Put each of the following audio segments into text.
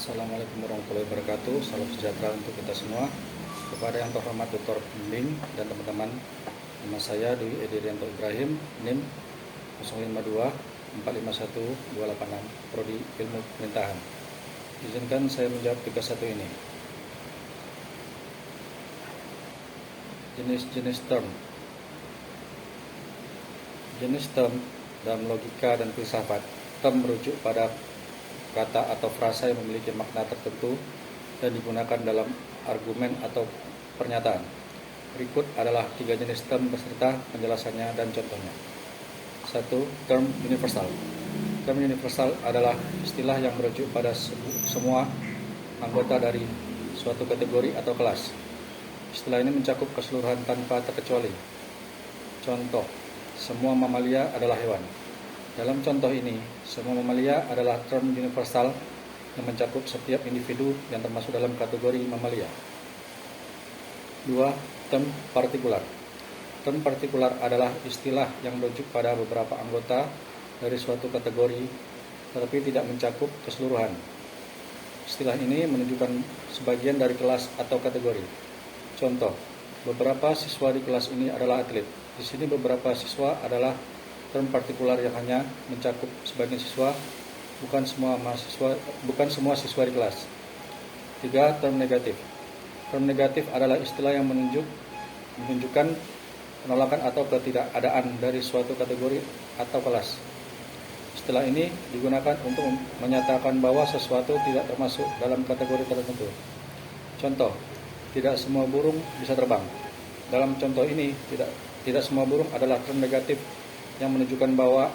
Assalamualaikum warahmatullahi wabarakatuh. Salam sejahtera untuk kita semua. Kepada yang terhormat Dr. Pembimbing dan teman-teman, nama saya Dwi Edirianto Ibrahim, NIM 052 451 286, Prodi Ilmu Pemerintahan. Izinkan saya menjawab tugas satu ini. Jenis-jenis term. Jenis term dalam logika dan filsafat, term merujuk pada kata atau frasa yang memiliki makna tertentu dan digunakan dalam argumen atau pernyataan. Berikut adalah 3 jenis term beserta penjelasannya dan contohnya. 1. Term universal. Term universal adalah istilah yang merujuk pada semua anggota dari suatu kategori atau kelas. Istilah ini mencakup keseluruhan tanpa terkecuali. Contoh, semua mamalia adalah hewan. Dalam contoh ini, semua mamalia adalah term universal yang mencakup setiap individu yang termasuk dalam kategori mamalia. 2. Term partikular. Term partikular adalah istilah yang merujuk pada beberapa anggota dari suatu kategori, tetapi tidak mencakup keseluruhan. Istilah ini menunjukkan sebagian dari kelas atau kategori. Contoh, beberapa siswa di kelas ini adalah atlet. Di sini beberapa siswa adalah term partikular yang hanya mencakup sebagian siswa, bukan semua siswa di kelas. 3. Term negatif. Term negatif adalah istilah yang menunjukkan penolakan atau ketidakadaan dari suatu kategori atau kelas. Istilah ini digunakan untuk menyatakan bahwa sesuatu tidak termasuk dalam kategori tertentu. Contoh, tidak semua burung bisa terbang. Dalam contoh ini, tidak semua burung adalah term negatif yang menunjukkan bahwa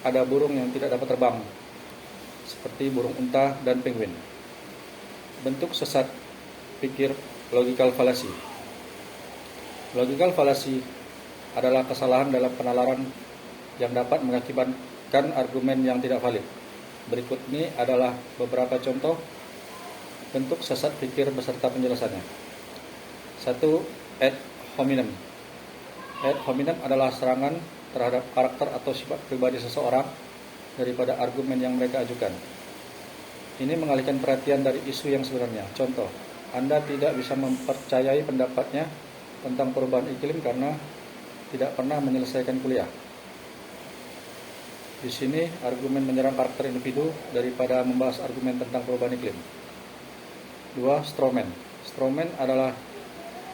ada burung yang tidak dapat terbang, seperti burung unta dan penguin. Bentuk sesat pikir logical fallacy. Logical fallacy adalah kesalahan dalam penalaran yang dapat mengakibatkan argumen yang tidak valid. Berikut ini adalah beberapa contoh bentuk sesat pikir beserta penjelasannya. 1. Ad hominem. Ad hominem adalah serangan terhadap karakter atau sifat pribadi seseorang daripada argumen yang mereka ajukan. Ini mengalihkan perhatian dari isu yang sebenarnya. Contoh, Anda tidak bisa mempercayai pendapatnya tentang perubahan iklim karena tidak pernah menyelesaikan kuliah. Di sini argumen menyerang karakter individu daripada membahas argumen tentang perubahan iklim. 2. Strawman. Strawman adalah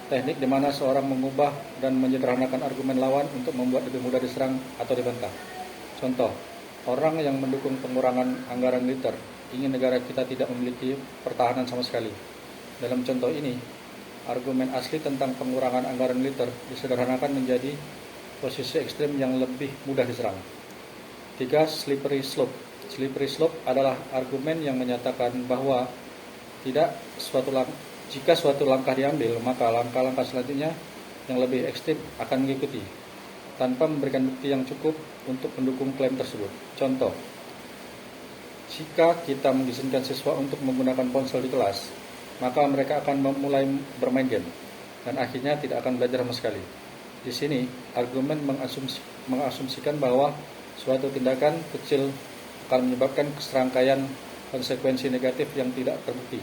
teknik di mana seorang mengubah dan menyederhanakan argumen lawan untuk membuat lebih mudah diserang atau dibantah. Contoh, orang yang mendukung pengurangan anggaran militer ingin negara kita tidak memiliki pertahanan sama sekali. Dalam contoh ini, argumen asli tentang pengurangan anggaran militer disederhanakan menjadi posisi ekstrem yang lebih mudah diserang. 3. Slippery slope. Slippery slope adalah argumen yang menyatakan bahwa jika suatu langkah diambil, maka langkah-langkah selanjutnya yang lebih ekstrim akan mengikuti, tanpa memberikan bukti yang cukup untuk mendukung klaim tersebut. Contoh, jika kita mengizinkan siswa untuk menggunakan ponsel di kelas, maka mereka akan mulai bermain game, dan akhirnya tidak akan belajar sama sekali. Di sini, argumen mengasumsikan bahwa suatu tindakan kecil akan menyebabkan serangkaian konsekuensi negatif yang tidak terbukti.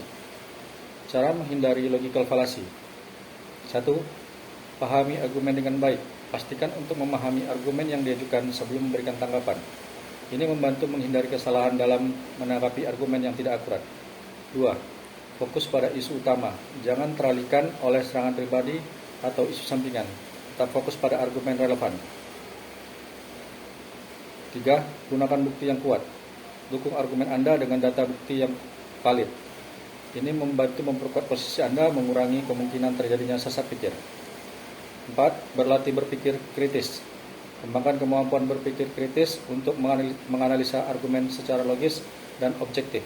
Cara menghindari logical fallacy. 1. Pahami argumen dengan baik. Pastikan untuk memahami argumen yang diajukan sebelum memberikan tanggapan. Ini membantu menghindari kesalahan dalam menanggapi argumen yang tidak akurat. 2. Fokus pada isu utama. Jangan teralihkan oleh serangan pribadi atau isu sampingan. Tetap fokus pada argumen relevan. 3. Gunakan bukti yang kuat. Dukung argumen Anda dengan data bukti yang valid. Ini membantu memperkuat posisi Anda, mengurangi kemungkinan terjadinya sesat pikir. 4. Berlatih berpikir kritis. Kembangkan kemampuan berpikir kritis untuk menganalisa argumen secara logis dan objektif.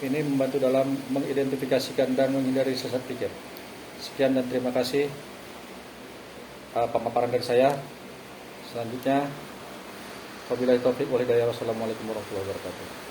Ini membantu dalam mengidentifikasikan dan menghindari sesat pikir. Sekian dan terima kasih pemaparan dari saya. Selanjutnya, wabillahi taufiq wal hidayah. Wassalamualaikum warahmatullahi wabarakatuh.